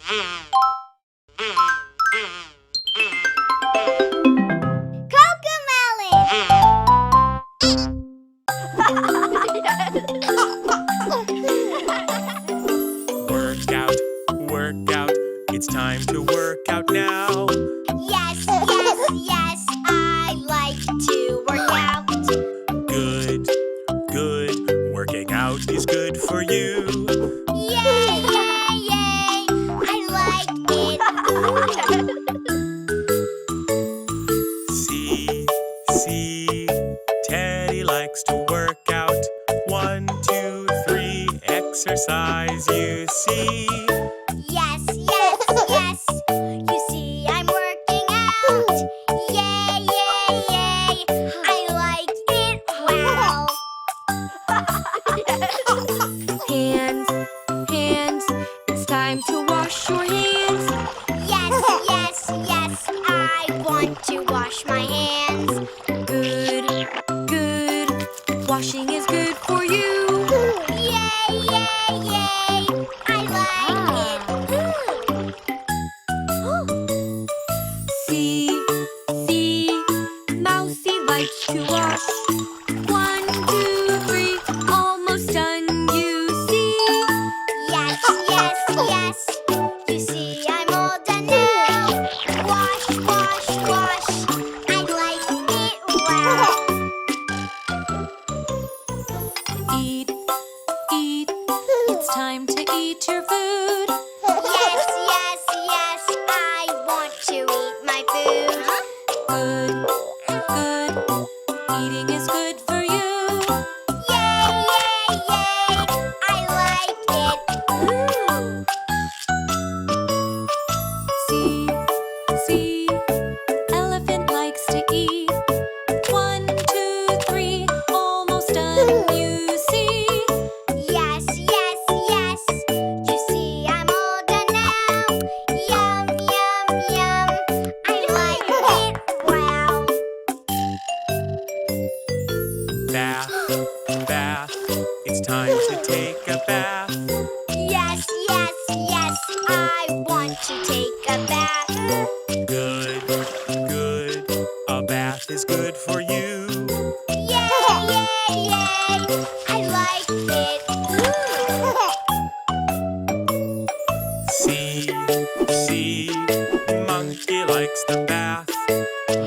Work out, work out. It's time to work out now. Yes, yes, yes, I like to work out. Good, good. Working out is good for you. Yay, yay, yay, I like it. See, Teddy likes to work out. 1, 2, 3, exercise, you see. Yes, yes, yes, you see I'm working out. Yay, yay, yay, I like it, wow. Hands, it's time to wash your hands. Yes, yes, yes, I want to wash my hands. Good, washing is good for you. Yay, yay, yay, I like it. See, Mousy likes to wash. 1, 2, 3, almost done, you see. Yes, yes, yes, you see I'm all done now. Wash, wash, wash, I like it, wow. Eat, it's time to eat your food. Yes, yes, yes, I want to eat my food. Good, eating is good for you. Yay, yay, yay, I like it. See, elephant likes to eat. 1, 2, 3, almost done, you see. Yes, yes, yes, you see I'm all done now. Yum, yum, yum, I like it, wow. Bath, it's time to take a bath. Yes, yes, yes, I want to take a bath. Good, a bath is good for you. Yay, yay, yay, I like it. See, monkey likes the bath.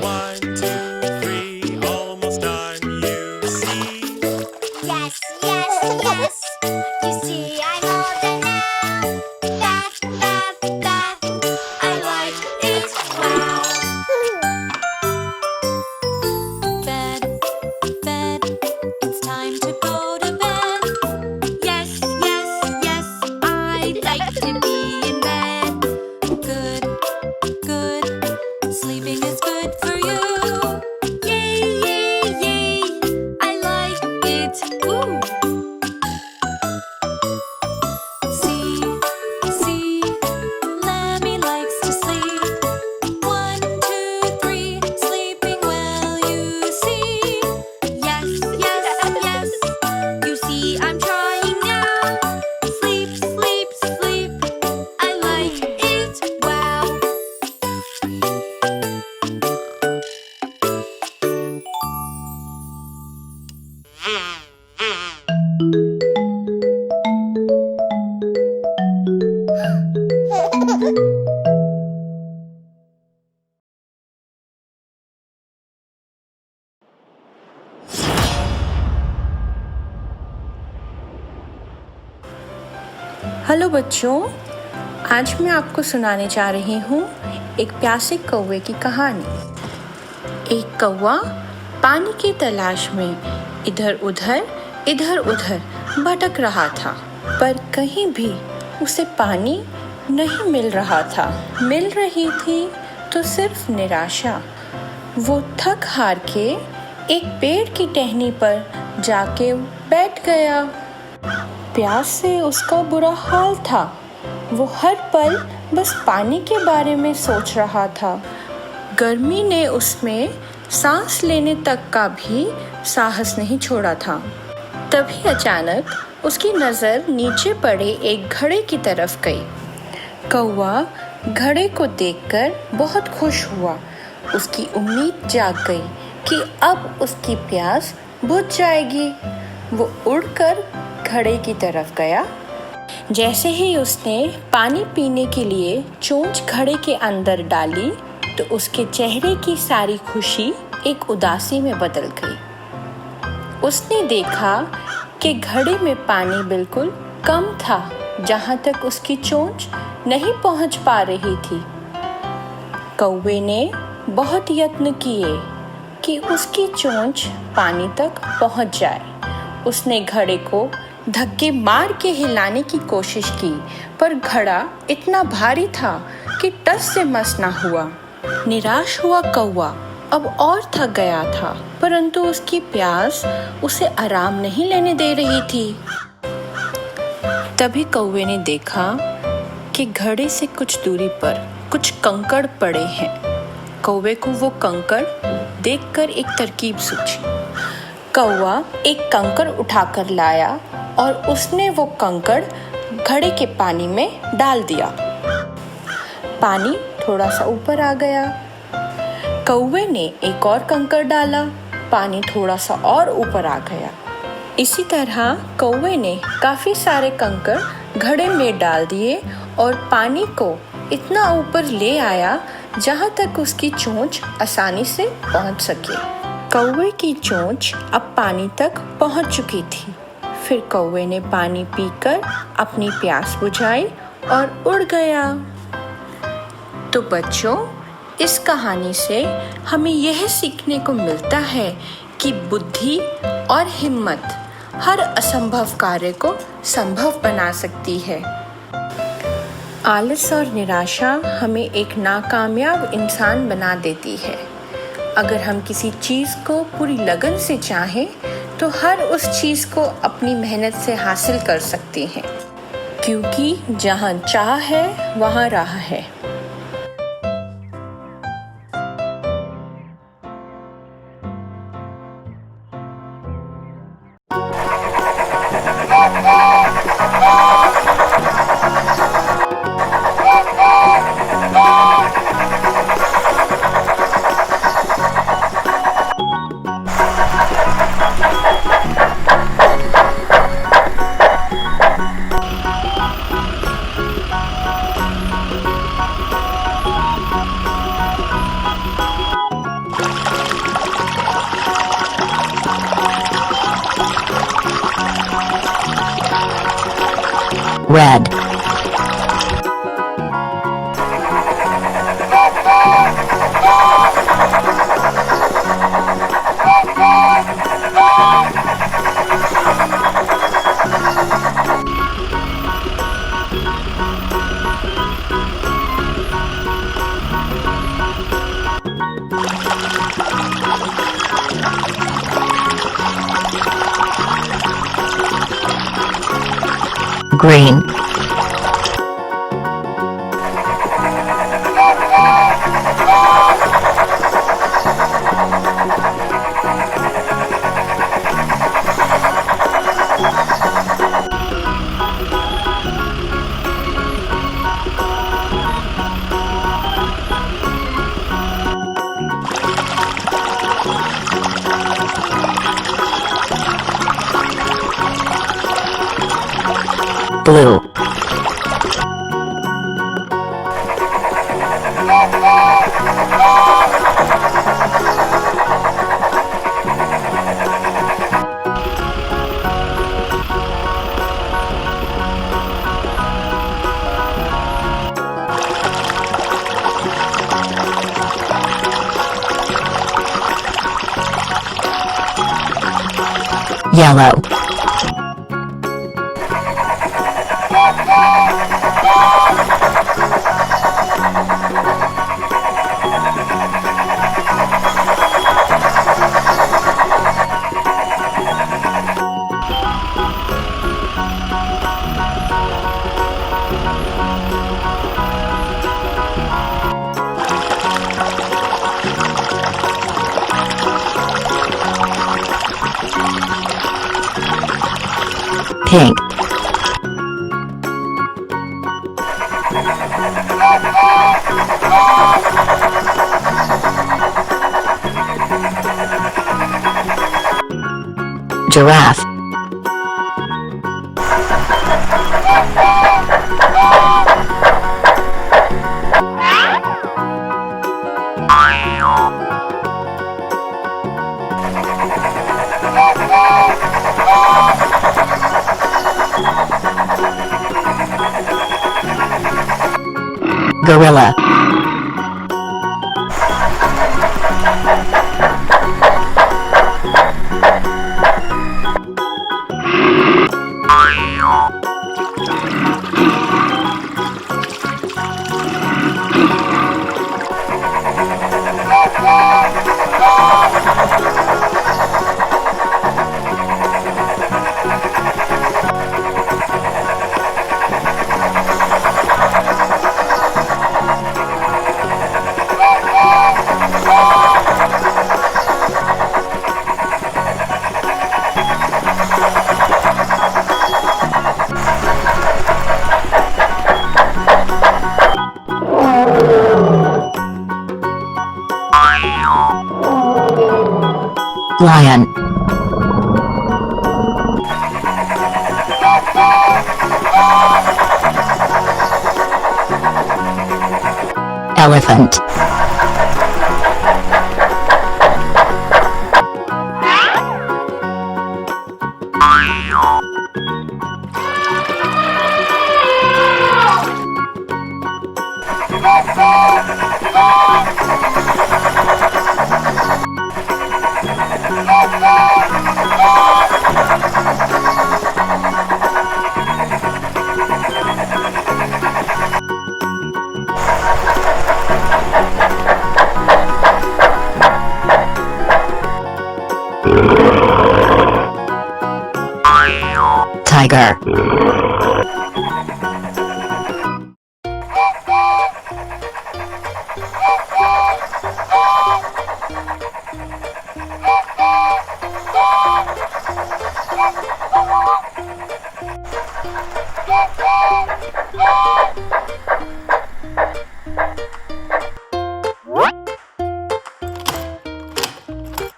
1, 2, 3, almost done, you see. Yes, yes, yes, you see I'm all done now. Bath, bath, bath, I like it, wow. Bed, it's time to go to bed. Yes, yes, yes, I like to be in bed. Good, sleeping is good for you. Yay, yay, yay, I like it. Ooh. See, Lemmy likes to sleep. 1, 2, 3, sleeping well, you see. Yes, yes, yes, you see I'm trying now. Sleep, sleep, sleep, I like it, wow. Hello बच्चों, आज मैं आपको सुनाने जा रही हूँ एक प्यासे कौवे की कहानी। एक कौवा पानी की तलाश में इधर उधर भटक रहा था, पर कहीं भी उसे पानी नहीं मिल रहा था। मिल रही थी तो सिर्फ निराशा। वो थक हार के एक पेड़ की टहनी पर जाके बैठ गया। प्यास से उसका बुरा हाल था। वो हर पल बस पानी के बारे में सोच रहा था। गर्मी ने उसमें सांस लेने तक का भी साहस नहीं छोड़ा था। तभी अचानक उसकी नज़र नीचे पड़े एक घड़े की तरफ गई। कौवा घड़े को देखकर बहुत खुश हुआ। उसकी उम्मीद जाग गई कि अब उसकी प्यास बुझ जाएगी। वो उड़कर घड़े की तरफ गया। जैसे ही उसने पानी पीने के लिए चोंच घड़े के अंदर डाली तो उसके चेहरे की सारी खुशी एक उदासी में बदल गई। उसने देखा कि घड़े में पानी बिल्कुल कम था, जहाँ तक उसकी चोंच नहीं पहुँच पा रही थी। कौवे ने बहुत यत्न किए कि उसकी चोंच पानी तक पहुँच जाए। उसने घड़े को धक्के मार के हिलाने की कोशिश की, पर घड़ा इतना भारी था कि टस से मस ना हुआ। निराश हुआ कौवा अब और थक गया था, परंतु उसकी प्यास उसे आराम नहीं लेने दे रही थी। तभी कौवे ने देखा कि घड़े से कुछ दूरी पर कुछ कंकड़ पड़े हैं। कौवे को वो कंकड़ देखकर एक तरकीब सूझी। कौवा एक कंकड़ उठाकर लाया और उसने वो कंकड़ घड़े के पानी में डाल दिया। पानी थोड़ा सा ऊपर आ गया। कौवे ने एक और कंकड़ डाला, पानी थोड़ा सा और ऊपर आ गया। इसी तरह कौवे ने काफ़ी सारे कंकड़ घड़े में डाल दिए और पानी को इतना ऊपर ले आया जहाँ तक उसकी चोंच आसानी से पहुँच सके। कौवे की चोंच अब पानी तक पहुँच चुकी थी। फिर कौवे ने पानी पीकर अपनी प्यास बुझाई और उड़ गया। तो बच्चों, इस कहानी से हमें यह सीखने को मिलता है कि बुद्धि और हिम्मत हर असंभव कार्य को संभव बना सकती है। आलस और निराशा हमें एक नाकामयाब इंसान बना देती है। अगर हम किसी चीज़ को पूरी लगन से चाहें तो हर उस चीज़ को अपनी मेहनत से हासिल कर सकते हैं, क्योंकि जहाँ चाह है वहाँ राह है। Red. Green. Blue. Yellow. Pink. Giraffe. Gorilla. Lion. Elephant. Tiger.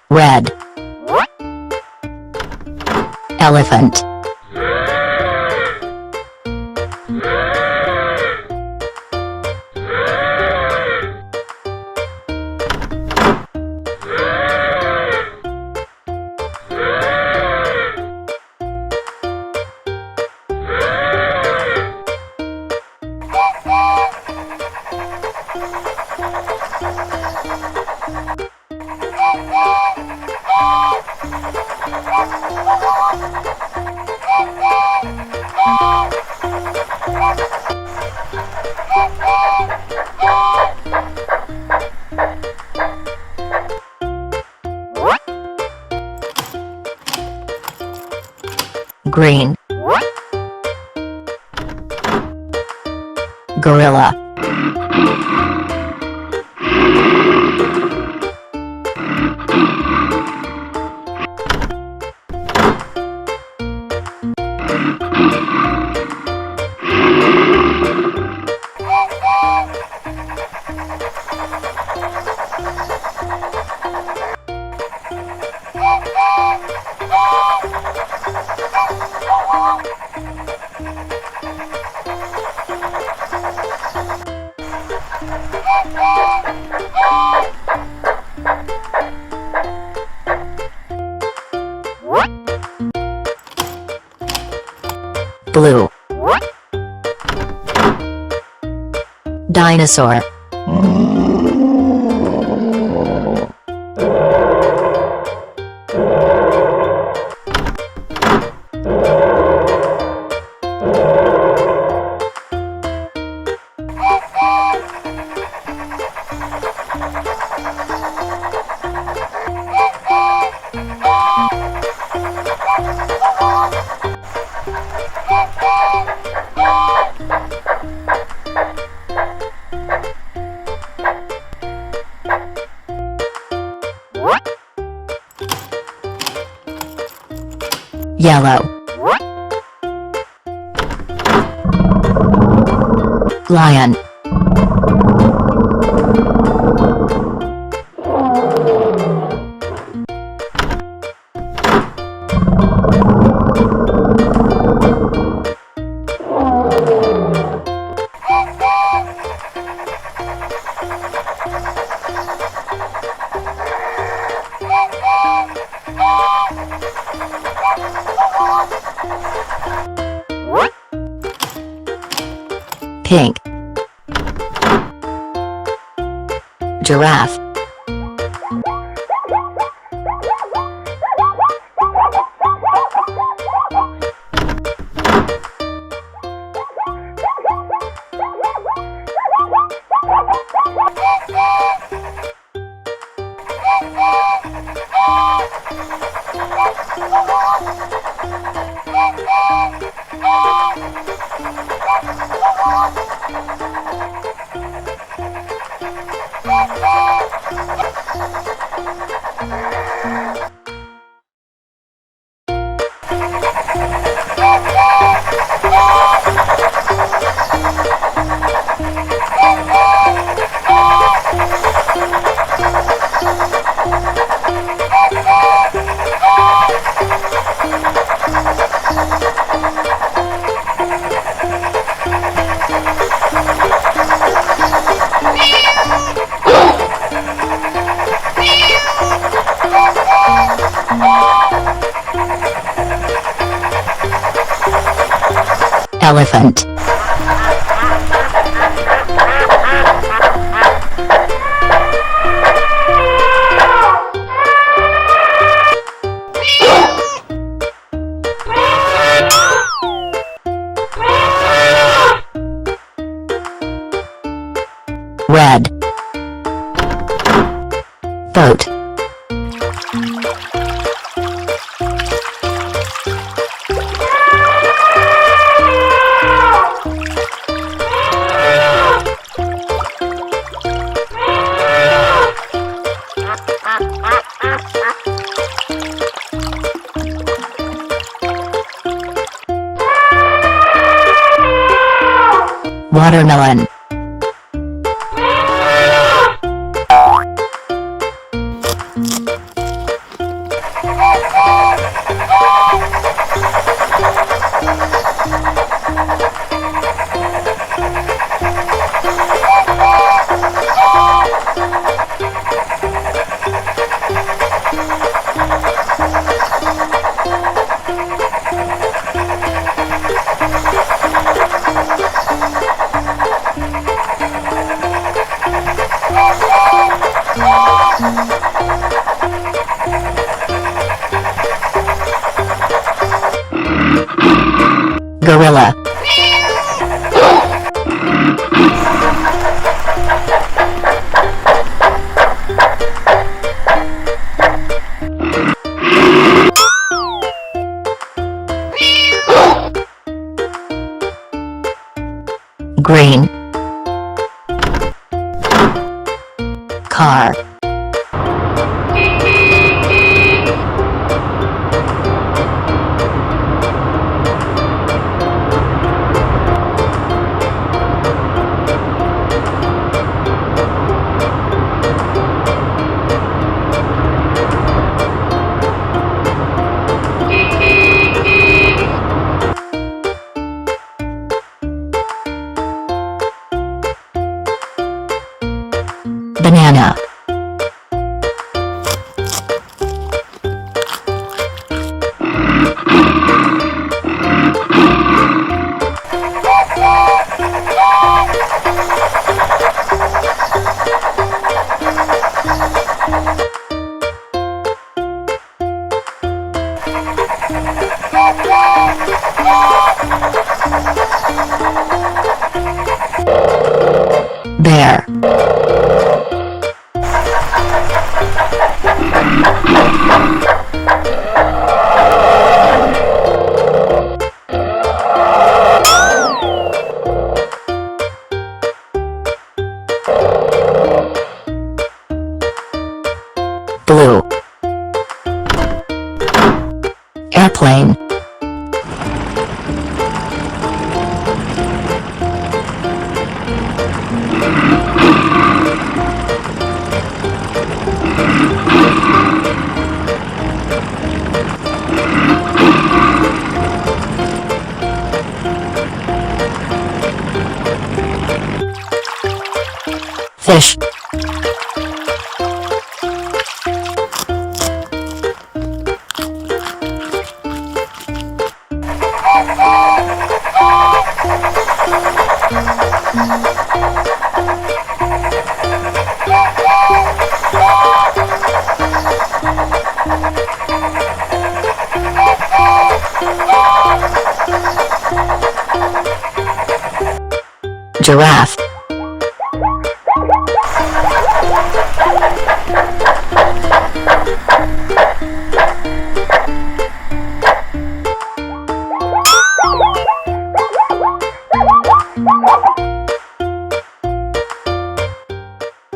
Red. Elephant. Green. Gorilla. Blue. Dinosaur. Yellow. Lion. Pink. Giraffe. Elephant. Red. Boat. Watermelon. Gorilla. Green. Car. Banana. Bear. Blue. Airplane. Fish. Giraffe.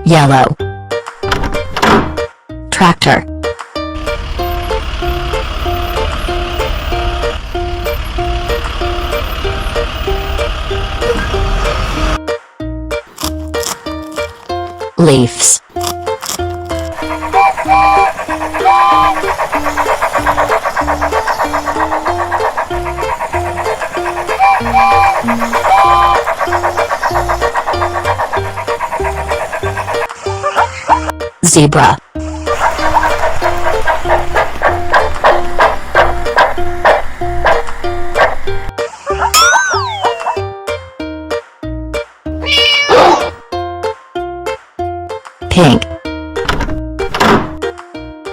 Yellow. Tractor. Leaves. Zebra. Pink.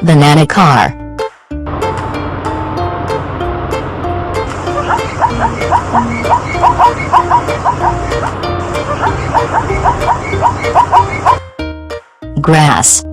Banana car. Grass.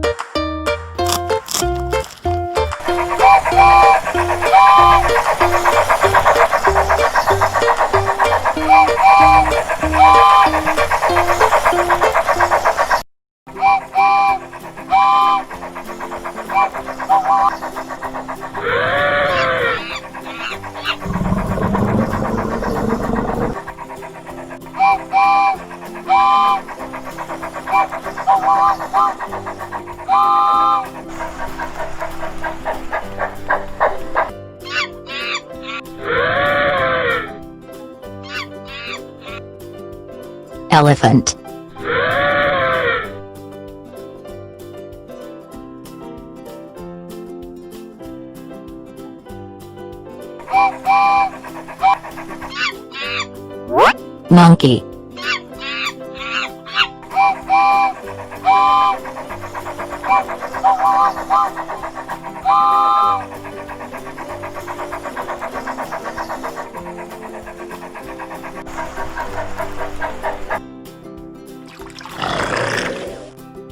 Elephant. Monkey.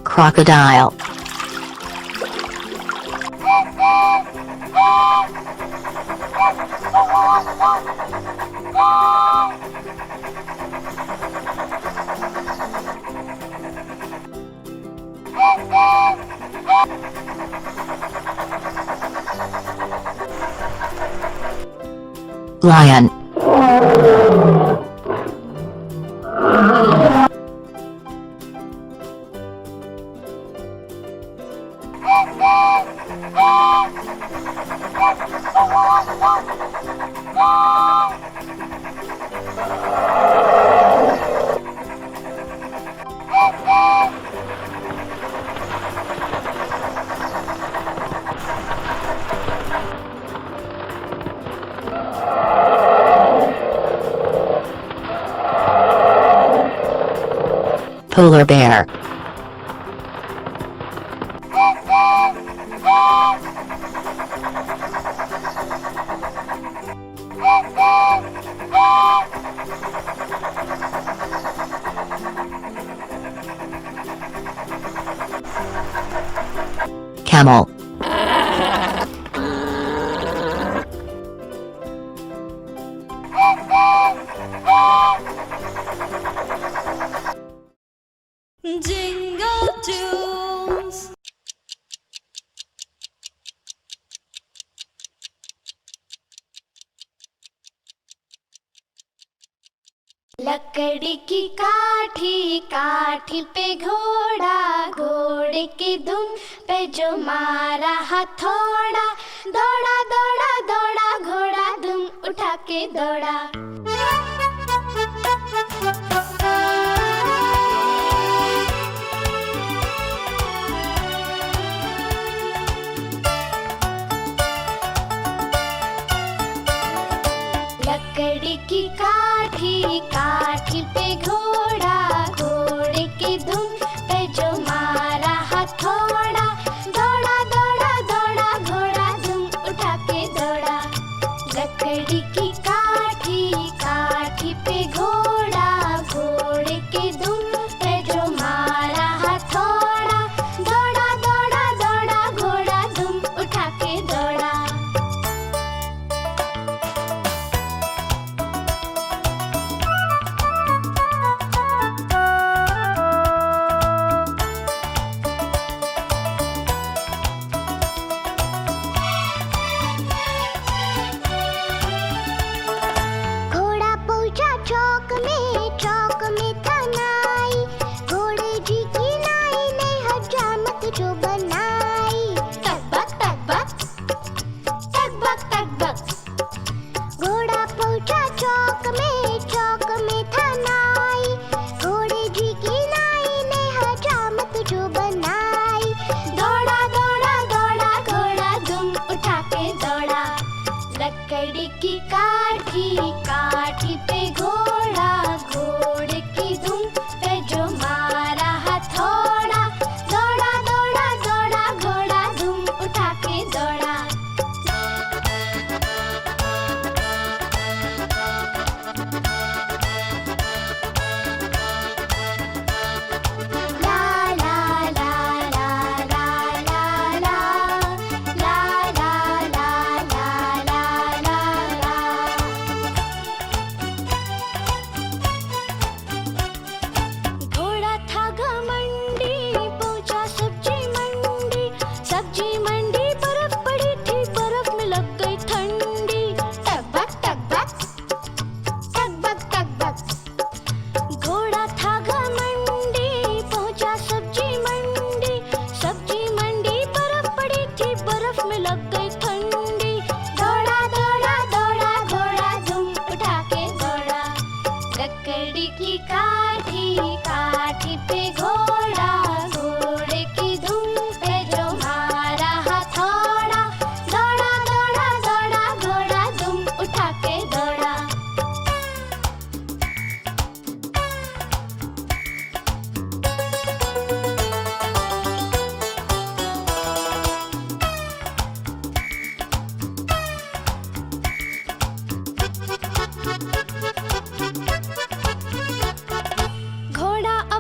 Crocodile. Lion. Polar bear. Camel. Jingle tunes. लकड़ी की काठी, काठी पे घोड़ा, घोड़े की धुन पे जो मारा हथौड़ा, दौड़ा दौड़ा दौड़ा घोड़ा धुम उठा के दौड़ा। लकड़ी की काठी, काठी पे घोड़ा, घोड़े की धुन पे जो मारा हथौड़ा, दौड़ा दौड़ा दौड़ा घोड़ा धुम उठा के दौड़ा। लकड़ी की काठी, काठी पे घोड़ा, घोड़े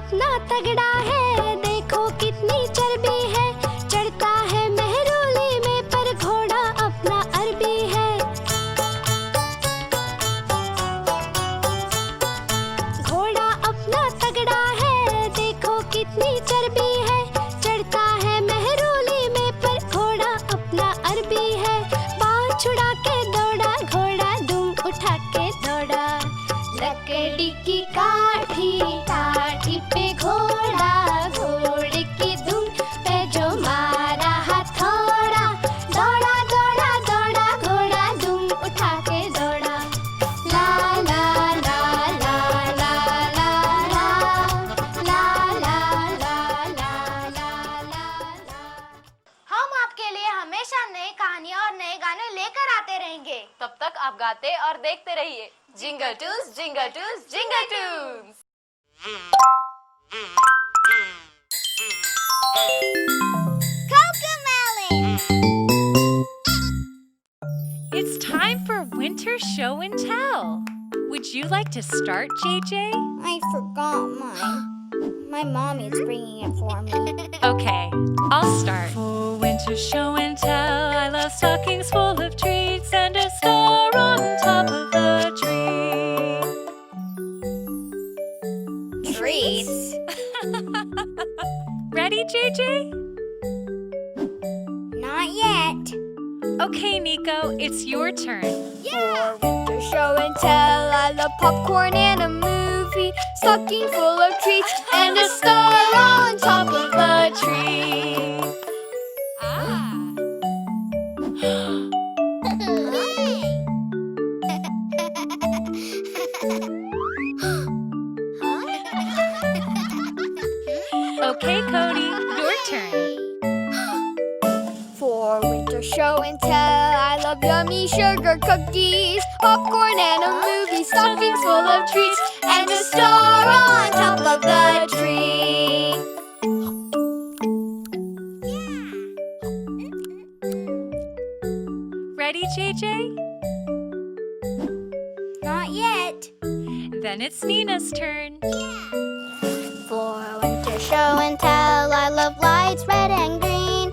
अपना तगड़ा है, देखो कितनी चर्बी है। चढ़ता है मेहरोली में पर घोड़ा अपना अरबी है। घोड़ा अपना तगड़ा है, देखो कितनी चर्बी है। चढ़ता है मेहरोली में पर घोड़ा अपना अरबी है। पाँव छुड़ा के दौड़ा घोड़ा, दुम उठा के दौड़ा। लकड़ी की काठी, काठी पे घोड़ा, घोड़े की दुम पे जो मारा हथौड़ा। दौड़ा दौड़ा दौड़ा घोड़ा, दुम उठा के दौड़ा। ला ला ला ला ला ला ला ला ला ला ला। हम आपके लिए हमेशा नई कहानियाँ और नए गाने लेकर आते रहेंगे। तब तक आप गाते और देखते रहिए jingle Toons, jingle Toons, jingle Toons. It's time for winter show and tell. Would you like to start, JJ? I forgot mine. My mommy's bringing it for me. Okay, I'll start. For winter show and tell, I love stockings full of treats and a star on top of the tree. Treats? Ready, JJ? Not yet. Okay, Nico, it's your turn. For winter show and tell, I love popcorn and a movie, stocking full of treats and a star on top of the tree. Okay, Cody, your turn. For winter show and tell, I love yummy sugar cookies, popcorn and a movie, stockings full of treats, and a star on top of the tree. Ready, JJ? Not yet. Then it's Nina's turn. For winter show and tell, I love lights red and green,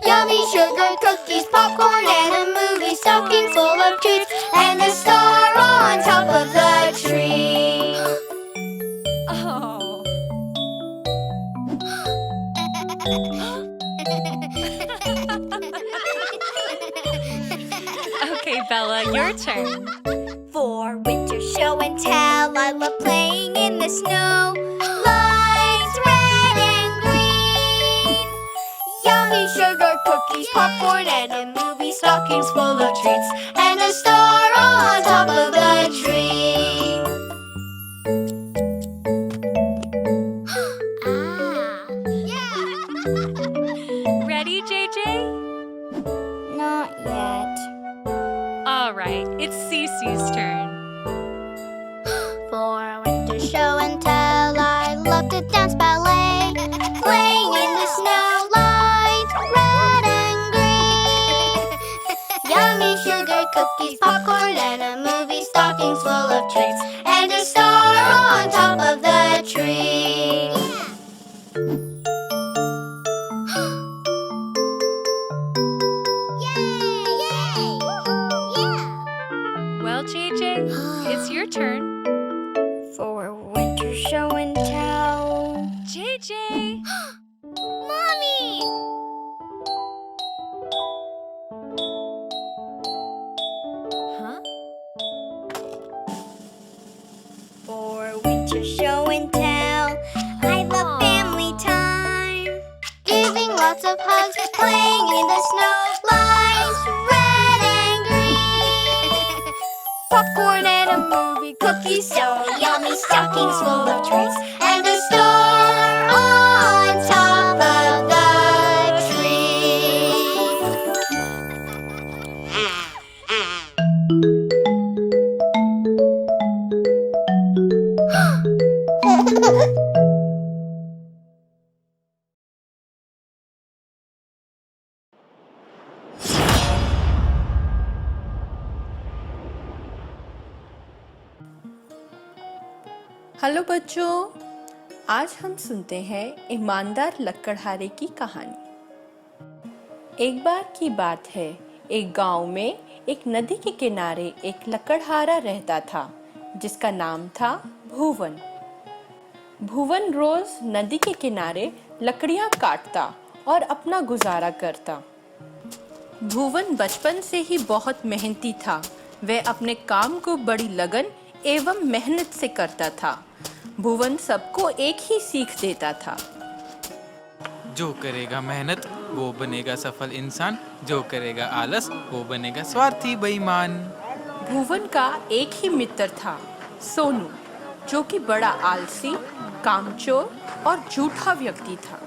yummy sugar cookies, popcorn and a movie, stocking full of treats, and a star on top of the tree. Oh. Okay, Bella, your turn. For winter show and tell, I love playing in the snow. Lights red and green, yummy sugar cookies, popcorn and a movie, stockings full of treats, and a star on top of the tree. Ready, JJ? Not yet. All right, it's Cece's turn. For winter show and tell, I love to dance ballet, playing in the snow. Lights red and green, yummy sugar cookies, popcorn and a movie, stockings full of treats, and a star on top of the tree. Well, JJ, it's your turn. For winter show and tell. JJ! Mommy! Huh? For winter show and tell, I love family time, giving lots of hugs, playing in the snow. Lights red and green, popcorn and a movie, cookies so yummy, stockings full of treats, and a star on top of the tree. Hello बच्चों, आज हम सुनते हैं ईमानदार लकड़हारे की कहानी। एक बार की बात है, एक गांव में एक नदी के किनारे एक लकड़हारा रहता था जिसका नाम था भुवन। भुवन रोज नदी के किनारे लकड़ियां काटता और अपना गुजारा करता। भुवन बचपन से ही बहुत मेहनती था। वह अपने काम को बड़ी लगन एवं मेहनत से करता था। भुवन सबको एक ही सीख देता था। जो करेगा मेहनत वो बनेगा सफल इंसान, जो करेगा आलस वो बनेगा स्वार्थी बेईमान। भुवन का एक ही मित्र था, सोनू, जो कि बड़ा आलसी, कामचोर और झूठा व्यक्ति था।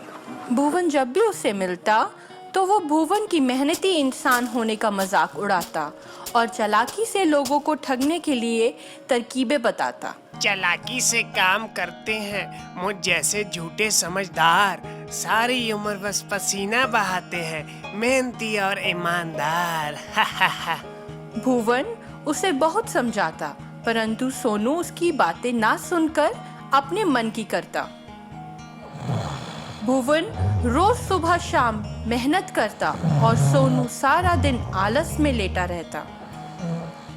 भुवन जब भी उसे मिलता तो वो भुवन की मेहनती इंसान होने का मजाक उड़ाता और चालाकी से लोगों को ठगने के लिए तरकीबें बताता। चालाकी से काम करते हैं मुझ जैसे झूठे समझदार, सारी उम्र बस पसीना बहाते हैं, मेहनती और ईमानदार। भुवन उसे बहुत समझाता, परंतु सोनू उसकी बातें ना सुनकर अपने मन की करता। भुवन रोज सुबह शाम मेहनत करता और सोनू सारा दिन आलस में लेटा रहता।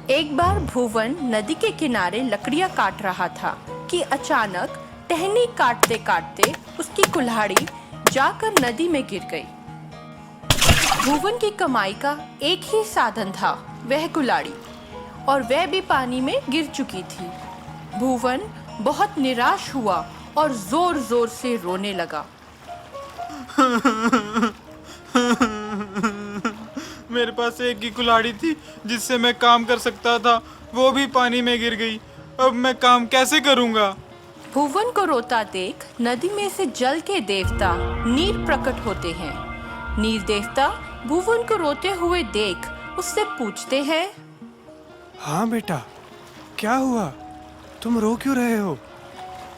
एक बार भुवन नदी के किनारे लकड़ियां काट रहा था कि अचानक टहनी काटते काटते उसकी कुल्हाड़ी जाकर नदी में गिर गई। भुवन की कमाई का एक ही साधन था, वह कुल्हाड़ी, और वह भी पानी में गिर चुकी थी। भुवन बहुत निराश हुआ और जोर जोर से रोने लगा। मेरे पास एक ही कुल्हाड़ी थी जिससे मैं काम कर सकता था, वो भी पानी में गिर गई। अब मैं काम कैसे करूंगा? भुवन को रोता देख नदी में से जल के देवता नीर प्रकट होते हैं। नीर देवता भुवन को रोते हुए देख उससे पूछते हैं, हाँ बेटा, क्या हुआ? तुम रो क्यों रहे हो?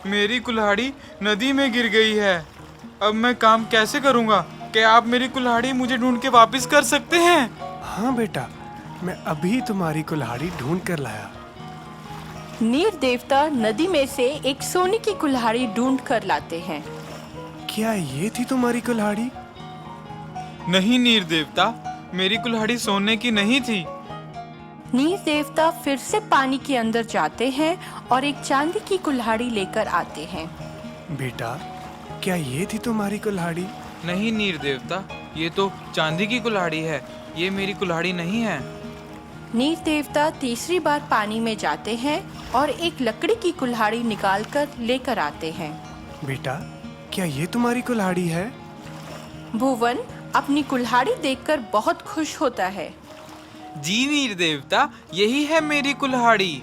मेरी कुल्हाड़ी नदी में गिर गई है। अब मैं काम कैसे करूंगा? क्या आप मेरी कुल्हाड़ी मुझे ढूंढ के वापस कर सकते हैं? हाँ बेटा, मैं अभी तुम्हारी कुल्हाड़ी ढूंढ कर लाया। नीर देवता नदी में से एक सोने की कुल्हाड़ी ढूंढ कर लाते हैं। क्या ये थी तुम्हारी कुल्हाड़ी? नहीं नीर देवता, मेरी कुल्हाड़ी सोने की नहीं थी। नीर देवता फिर से पानी के अंदर जाते हैं और एक चांदी की कुल्हाड़ी लेकर आते हैं। बेटा, क्या ये थी तुम्हारी कुल्हाड़ी? नहीं नीर देवता, ये तो चांदी की कुल्हाड़ी है, ये मेरी कुल्हाड़ी नहीं है। नीर देवता तीसरी बार पानी में जाते हैं और एक लकड़ी की कुल्हाड़ी निकालकर लेकर आते हैं। बेटा, क्या ये तुम्हारी कुल्हाड़ी है? भुवन अपनी कुल्हाड़ी देखकर बहुत खुश होता है। जी नीर देवता, यही है मेरी कुल्हाड़ी।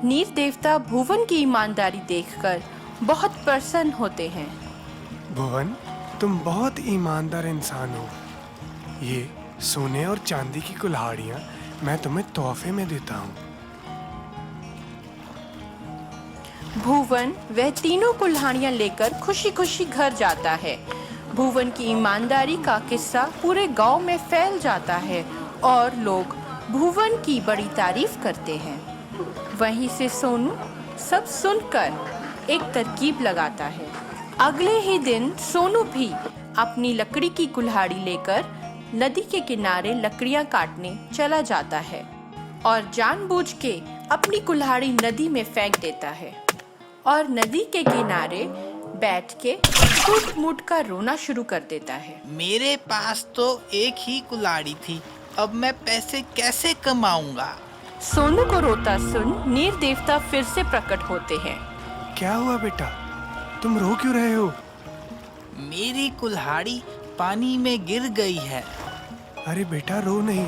नीर देवता भुवन की ईमानदारी देखकर बहुत प्रसन्न होते हैं। भुवन, तुम बहुत ईमानदार इंसान हो। ये सोने और चांदी की कुल्हाड़ियाँ मैं तुम्हें तोहफे में देता हूँ। भुवन वह तीनों कुल्हाड़ियाँ लेकर खुशी खुशी घर जाता है। भुवन की ईमानदारी का किस्सा पूरे गांव में फैल जाता है और लोग भुवन की बड़ी तारीफ करते हैं। वहीं से सोनू सब सुनकर एक तरकीब लगाता है। अगले ही दिन सोनू भी अपनी लकड़ी की कुल्हाड़ी लेकर नदी के किनारे लकड़ियां काटने चला जाता है और जानबूझ के अपनी कुल्हाड़ी नदी में फेंक देता है और नदी के किनारे बैठ के फूट-मूट का रोना शुरू कर देता है। मेरे पास तो एक ही कुल्हाड़ी थी, अब मैं पैसे कैसे कमाऊंगा? सोनू को रोता सुन नीर देवता फिर से प्रकट होते हैं। क्या हुआ बेटा, तुम रो क्यों रहे हो? मेरी कुल्हाड़ी पानी में गिर गई है। अरे बेटा, रो नहीं,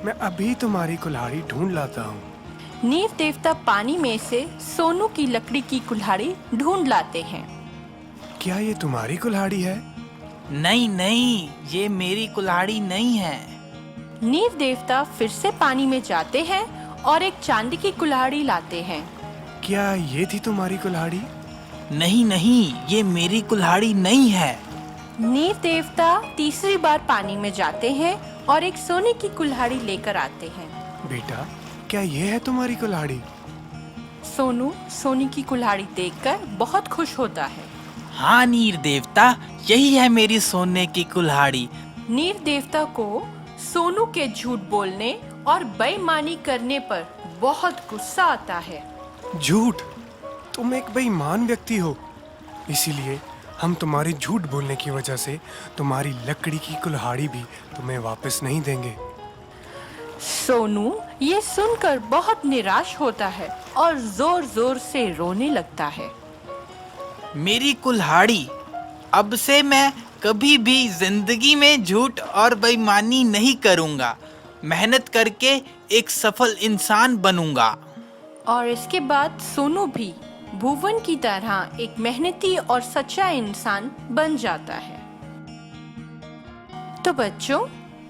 मैं अभी तुम्हारी कुल्हाड़ी ढूंढ लाता हूँ। नीर देवता पानी में से सोनू की लकड़ी की कुल्हाड़ी ढूंढ लाते हैं। क्या ये तुम्हारी कुल्हाड़ी है? नहीं नहीं, ये मेरी कुल्हाड़ी नहीं है। नीर देवता फिर से पानी में जाते हैं और एक चांदी की कुल्हाड़ी लाते हैं। क्या ये थी तुम्हारी कुल्हाड़ी? नहीं नहीं, ये मेरी कुल्हाड़ी नहीं है। नीर देवता तीसरी बार पानी में जाते हैं और एक सोने की कुल्हाड़ी लेकर आते हैं। बेटा, क्या ये है तुम्हारी कुल्हाड़ी? सोनू सोनी की कुल्हाड़ी देखकर बहुत खुश होता है। हाँ नीर देवता, यही है मेरी सोने की कुल्हाड़ी। नीर देवता को सोनू के झूठ बोलने और बेईमानी करने पर बहुत गुस्सा आता है। झूठ? तुम एक बेईमान व्यक्ति हो, इसीलिए हम तुम्हारी झूठ बोलने की वजह से तुम्हारी लकड़ी की कुल्हाड़ी भी तुम्हें वापस नहीं देंगे। सोनू ये सुनकर बहुत निराश होता है और जोर जोर से रोने लगता है। मेरी कुल्हाड़ी, अब से मैं कभी भी जिंदगी में झूठ और बेईमानी नहीं करूंगा। मेहनत करके एक सफल इंसान बनूंगा। और इसके बाद सोनू भी भुवन की तरह एक मेहनती और सच्चा इंसान बन जाता है। तो बच्चों,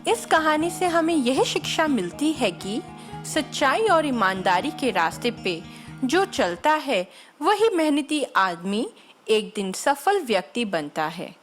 इस कहानी से हमें यह शिक्षा मिलती है कि सच्चाई और ईमानदारी के रास्ते पे जो चलता है वही मेहनती आदमी एक दिन सफल व्यक्ति बनता है।